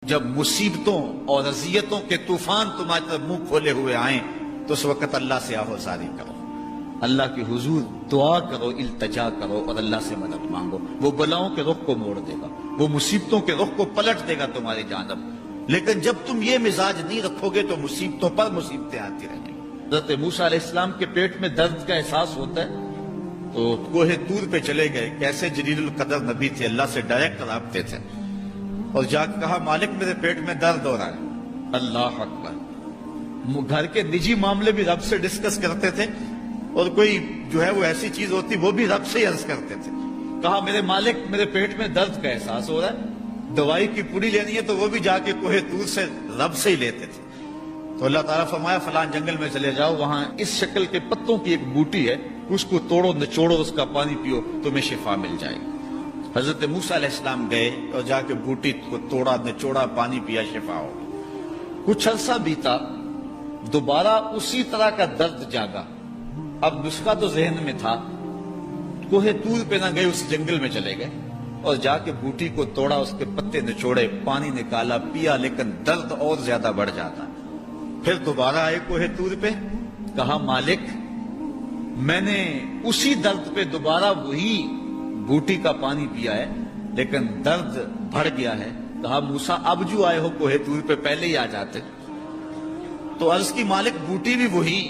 جب مصیبتوں اور اذیتوں کے طوفان تمہاری طرف منہ کھولے ہوئے آئیں تو اس وقت اللہ سے آہوزاری کرو، اللہ کے حضور دعا کرو، التجا کرو اور اللہ سے مدد مانگو۔ وہ بلاؤں کے رخ کو موڑ دے گا، وہ مصیبتوں کے رخ کو پلٹ دے گا تمہاری جانب۔ لیکن جب تم یہ مزاج نہیں رکھو گے تو مصیبتوں پر مصیبتیں آتی رہیں گی۔ حضرت موسیٰ علیہ السلام کے پیٹ میں درد کا احساس ہوتا ہے تو کوہ طور پہ چلے گئے، کیسے جلیل القدر نبی تھے، اللہ سے ڈائریکٹ رابطے تھے، اور جا کے کہا مالک میرے پیٹ میں درد ہو رہا ہے۔ اللہ اکبر۔ گھر کے نجی معاملے بھی رب سے ڈسکس کرتے تھے، اور کوئی جو ہے وہ ایسی چیز ہوتی وہ بھی رب سے ہی عرض کرتے تھے۔ کہا میرے مالک میرے پیٹ میں درد کا احساس ہو رہا ہے، دوائی کی پوری لینی ہے تو وہ بھی جا کے کوہ طور سے رب سے ہی لیتے تھے۔ تو اللہ تعالیٰ فرمایا فلان جنگل میں چلے جاؤ، وہاں اس شکل کے پتوں کی ایک بوٹی ہے، اس کو توڑو نچوڑو، اس کا پانی پیو، تمہیں شفا مل جائے گی۔ حضرت موسیٰ علیہ السلام گئے اور جا کے بوٹی کو توڑا نچوڑا، پانی پیا، شفا ہو گئی۔ کچھ عرصہ بیتا، دوبارہ اسی طرح کا درد جاگا۔ اب نسخہ تو ذہن میں تھا، کوہ طور پہ نہ گئے، اس جنگل میں چلے گئے اور جا کے بوٹی کو توڑا، اس کے پتے نچوڑے، پانی نکالا، پیا، لیکن درد اور زیادہ بڑھ جاتا۔ پھر دوبارہ آئے کوہ طور پہ، کہا مالک میں نے اسی درد پہ دوبارہ وہی بوٹی کا پانی پیا ہے لیکن درد بڑھ گیا ہے۔ کہا موسیٰ اب جو آئے ہو کوہ طور پہ پہلے ہی آ جاتے۔ تو عرض کی مالک بوٹی بھی وہی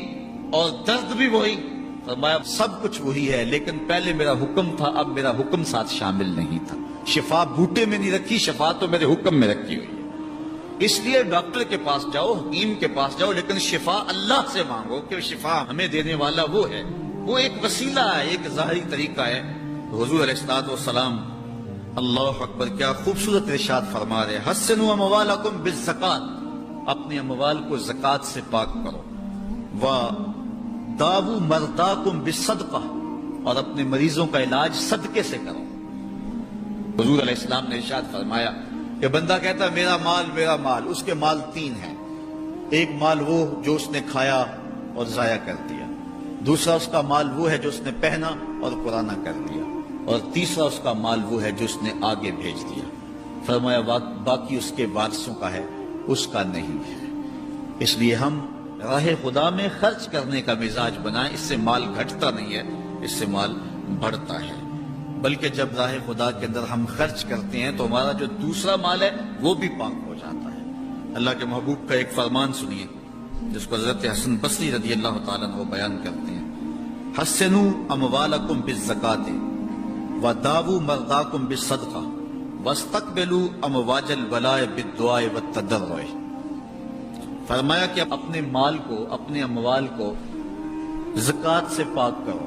اور درد بھی وہی۔ فرمایا سب کچھ وہی ہے لیکن پہلے میرا حکم تھا، اب میرا حکم ساتھ شامل نہیں تھا۔ شفا بوٹے میں نہیں رکھی، شفا تو میرے حکم میں رکھی ہوئی ہے۔ اس لیے ڈاکٹر کے پاس جاؤ، حکیم کے پاس جاؤ، لیکن شفا اللہ سے مانگو کہ شفا ہمیں دینے والا وہ ہے۔ وہ ایک وسیلہ ہے، ایک ظاہری طریقہ ہے۔ حضور علیہ الصلوۃ والسلام اللہ اکبر کیا خوبصورت ارشاد فرما رہے، حسنوا اموالکم بالزکات، اپنے اموال کو زکات سے پاک کرو، وداووا مرضاکم بالصدقہ، اور اپنے مریضوں کا علاج صدقے سے کرو۔ حضور علیہ السلام نے ارشاد فرمایا کہ بندہ کہتا ہے میرا مال، اس کے مال تین ہیں۔ ایک مال وہ جو اس نے کھایا اور ضائع کر دیا، دوسرا اس کا مال وہ ہے جو اس نے پہنا اور پرانا کر دیا، اور تیسرا اس کا مال وہ ہے جو اس نے آگے بھیج دیا۔ فرمایا باقی اس کے وارثوں کا ہے، اس کا نہیں ہے۔ اس لیے ہم راہ خدا میں خرچ کرنے کا مزاج بنائیں، اس سے مال گھٹتا نہیں ہے، اس سے مال بڑھتا ہے۔ بلکہ جب راہ خدا کے اندر ہم خرچ کرتے ہیں تو ہمارا جو دوسرا مال ہے وہ بھی پاک ہو جاتا ہے۔ اللہ کے محبوب کا ایک فرمان سنیے جس کو حضرت حسن بصری رضی اللہ تعالیٰ عنہ بیان کرتے ہیں، حسنوا اموالکم بالزکات وداووا مرضاکم بالصدقہ واستقبلوا امواج البلاء بالدعاء والتضرع۔ فرمایا کہ اپنے مال کو، اپنے اموال کو زکات سے پاک کرو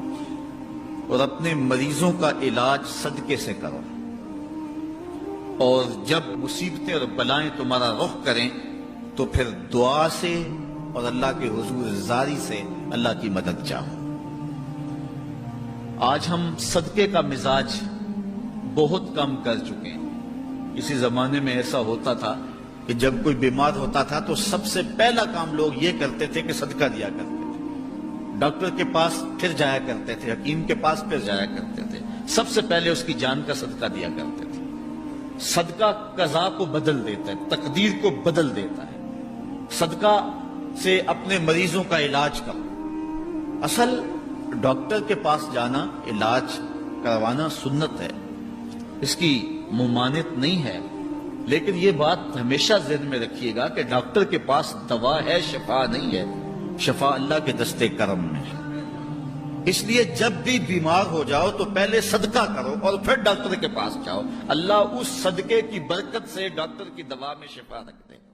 اور اپنے مریضوں کا علاج صدقے سے کرو، اور جب مصیبتیں اور بلائیں تمہارا رخ کریں تو پھر دعا سے اور اللہ کے حضور زاری سے اللہ کی مدد چاہو۔ آج ہم صدقے کا مزاج بہت کم کر چکے ہیں۔ کسی زمانے میں ایسا ہوتا تھا کہ جب کوئی بیمار ہوتا تھا تو سب سے پہلا کام لوگ یہ کرتے تھے کہ صدقہ دیا کرتے تھے، ڈاکٹر کے پاس پھر جایا کرتے تھے، حکیم کے پاس پھر جایا کرتے تھے، سب سے پہلے اس کی جان کا صدقہ دیا کرتے تھے۔ صدقہ قضا کو بدل دیتا ہے، تقدیر کو بدل دیتا ہے۔ صدقہ سے اپنے مریضوں کا علاج کرو۔ اصل ڈاکٹر کے پاس جانا، علاج کروانا سنت ہے، اس کی ممانعت نہیں ہے، لیکن یہ بات ہمیشہ ذہن میں رکھیے گا کہ ڈاکٹر کے پاس دوا ہے، شفا نہیں ہے، شفا اللہ کے دستے کرم میں ہے۔ اس لیے جب بھی بیمار ہو جاؤ تو پہلے صدقہ کرو اور پھر ڈاکٹر کے پاس جاؤ، اللہ اس صدقے کی برکت سے ڈاکٹر کی دوا میں شفا رکھ دے گا۔